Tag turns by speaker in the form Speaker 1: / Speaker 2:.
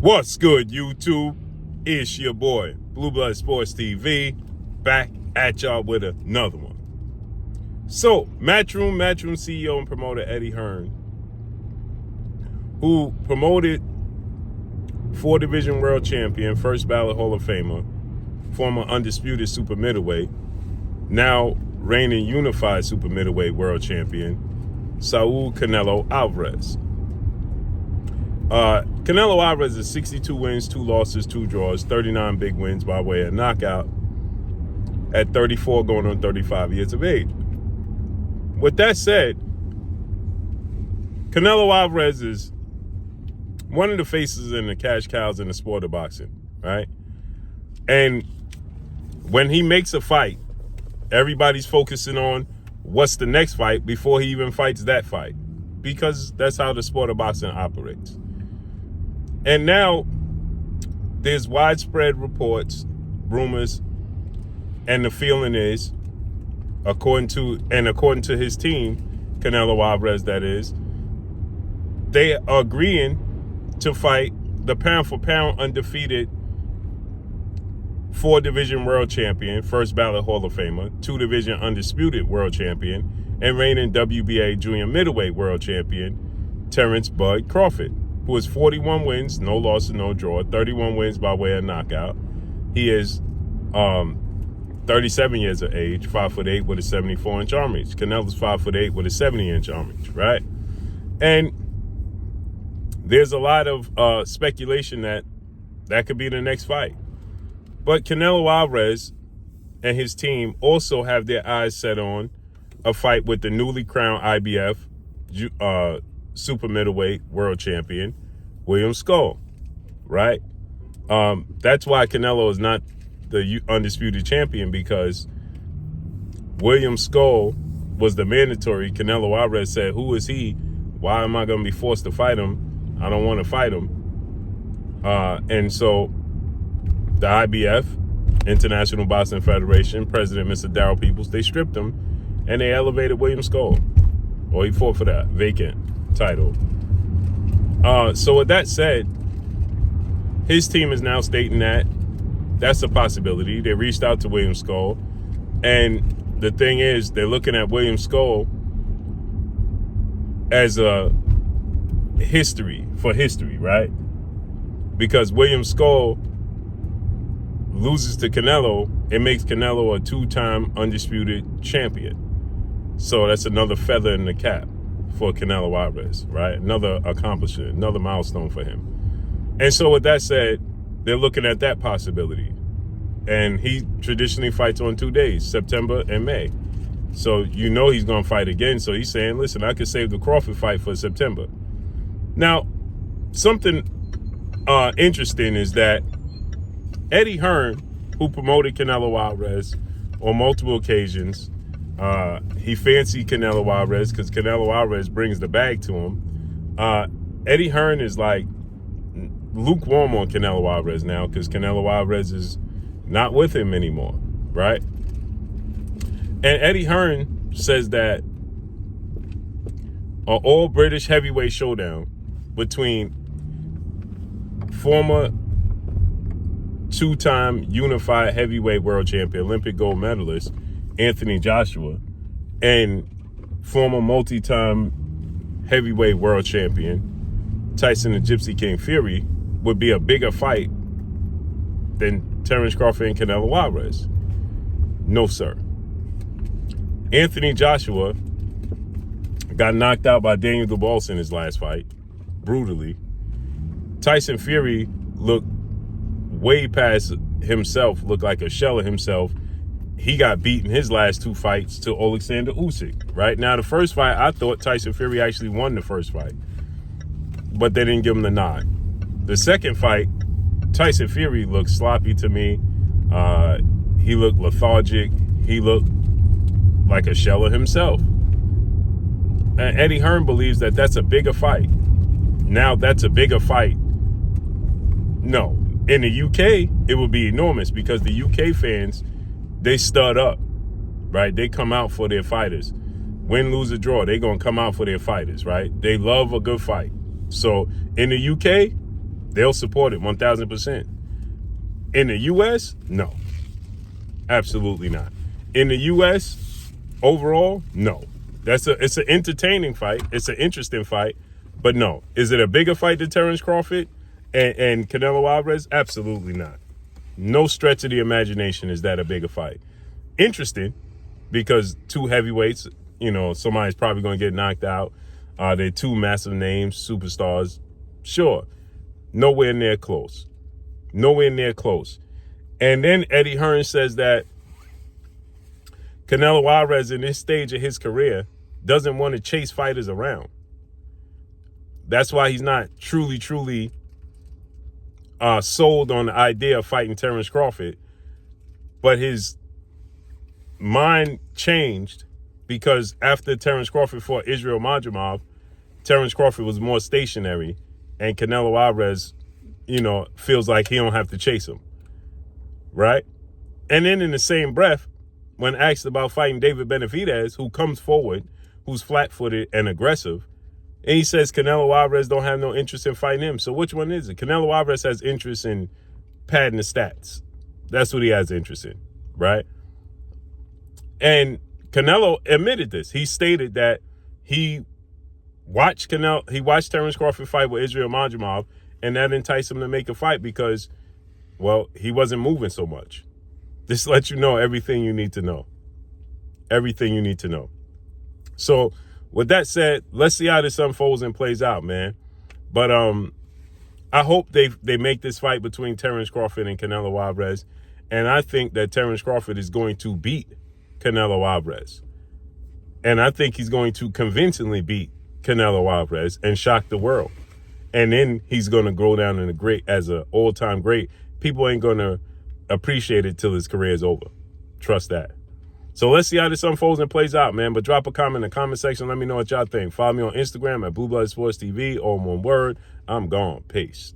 Speaker 1: What's good, YouTube? It's your boy, Blue Blood Sports TV, back at y'all with another one. So, Matchroom CEO and promoter Eddie Hearn, who promoted 4-division world champion, first ballot Hall of Famer, former undisputed super middleweight, now reigning unified super middleweight world champion, Saul Canelo Alvarez. Canelo Alvarez is 62 wins, 2 losses, 2 draws, 39 big wins by way of knockout at 34 going on 35 years of age. With that said, Canelo Alvarez is one of the faces and the cash cows in the sport of boxing, right? And when he makes a fight, everybody's focusing on what's the next fight before he even fights that fight, because that's how the sport of boxing operates. And now there's widespread reports, rumors, and the feeling is, according to his team, Canelo Alvarez, that is, they are agreeing to fight the pound for pound undefeated 4-division world champion, first ballot Hall of Famer, 2-division undisputed world champion, and reigning WBA junior middleweight world champion, Terrence "Bud" Crawford, who has 41 wins, no losses, no draw, 31 wins by way of knockout. He is 37 years of age, 5'8" with a 74-inch arm reach. Canelo's 5'8" with a 70-inch arm reach, right? And there's a lot of speculation that could be the next fight. But Canelo Alvarez and his team also have their eyes set on a fight with the newly crowned IBF super middleweight world champion, William Skull, right? That's why Canelo is not the undisputed champion, because William Skull was the mandatory. Canelo Alvarez said, who is he? Why am I going to be forced to fight him? I don't want to fight him. And so the IBF, International Boxing Federation, President Mr. Darryl Peoples, they stripped him and they elevated William Skull. Or he fought for that vacant title. So with that said, his team is now stating that that's a possibility. They reached out to William Skull, and the thing is, they're looking at William Skull as a history, right? Because William Skull loses to Canelo, it makes Canelo a 2-time undisputed champion. So that's another feather in the cap for Canelo Alvarez, right? Another accomplishment, another milestone for him. And so with that said, they're looking at that possibility. And he traditionally fights on 2 days, September and May. So you know he's going to fight again. So he's saying, listen, I could save the Crawford fight for September. Now, something interesting is that Eddie Hearn, who promoted Canelo Alvarez on multiple occasions, he fancied Canelo Alvarez because Canelo Alvarez brings the bag to him. Eddie Hearn is like lukewarm on Canelo Alvarez now because Canelo Alvarez is not with him anymore, right? And Eddie Hearn says that an all-British heavyweight showdown between former 2-time unified heavyweight world champion, Olympic gold medalist Anthony Joshua, and former multi-time heavyweight world champion Tyson the Gypsy King Fury would be a bigger fight than Terrence Crawford and Canelo Alvarez. No, sir. Anthony Joshua got knocked out by Daniel Dubois in his last fight, brutally. Tyson Fury looked way past himself, looked like a shell of himself. He got beaten his last 2 fights to Alexander Usyk, right? Now, the first fight, I thought Tyson Fury actually won the first fight, but they didn't give him the nod. The second fight, Tyson Fury looked sloppy to me. He looked lethargic. He looked like a shell of himself. And Eddie Hearn believes that that's a bigger fight. Now, that's a bigger fight. No. In the UK, it would be enormous because the UK fans, they stud up, right? They come out for their fighters. Win, lose, or draw, they're going to come out for their fighters, right? They love a good fight. So in the UK, They'll support it 1,000%. In the U.S., no. Absolutely not. In the U.S., overall, no. It's an entertaining fight. It's an interesting fight. But no. Is it a bigger fight than Terrence Crawford and Canelo Alvarez? Absolutely not. No stretch of the imagination is that a bigger fight. Interesting, because two heavyweights, somebody's probably going to get knocked out. They're two massive names, superstars. Sure. Nowhere near close. Nowhere near close. And then Eddie Hearn says that Canelo Alvarez in this stage of his career doesn't want to chase fighters around. That's why he's not truly sold on the idea of fighting Terrence Crawford. But his mind changed because after Terrence Crawford fought Israel Madrimov, Terrence Crawford was more stationary, and Canelo Alvarez, feels like he don't have to chase him, right? And then in the same breath, when asked about fighting David Benavidez, who comes forward, who's flat-footed and aggressive, and he says Canelo Alvarez don't have no interest in fighting him. So which one is it? Canelo Alvarez has interest in padding the stats. That's what he has interest in, right? And Canelo admitted this. He stated that he watched Terrence Crawford fight with Israel Madrimov, and that enticed him to make a fight because, well, he wasn't moving so much. This lets you know everything you need to know. Everything you need to know. So with that said, let's see how this unfolds and plays out, man. But I hope they make this fight between Terrence Crawford and Canelo Alvarez. And I think that Terrence Crawford is going to beat Canelo Alvarez. And I think he's going to convincingly beat Canelo Alvarez and shock the world. And then he's going to go down as an all-time great. People ain't going to appreciate it till his career is over. Trust that. So let's see how this unfolds and plays out, man. But drop a comment in the comment section. Let me know what y'all think. Follow me on Instagram at Blue Blood Sports TV, all in one word. I'm gone. Peace.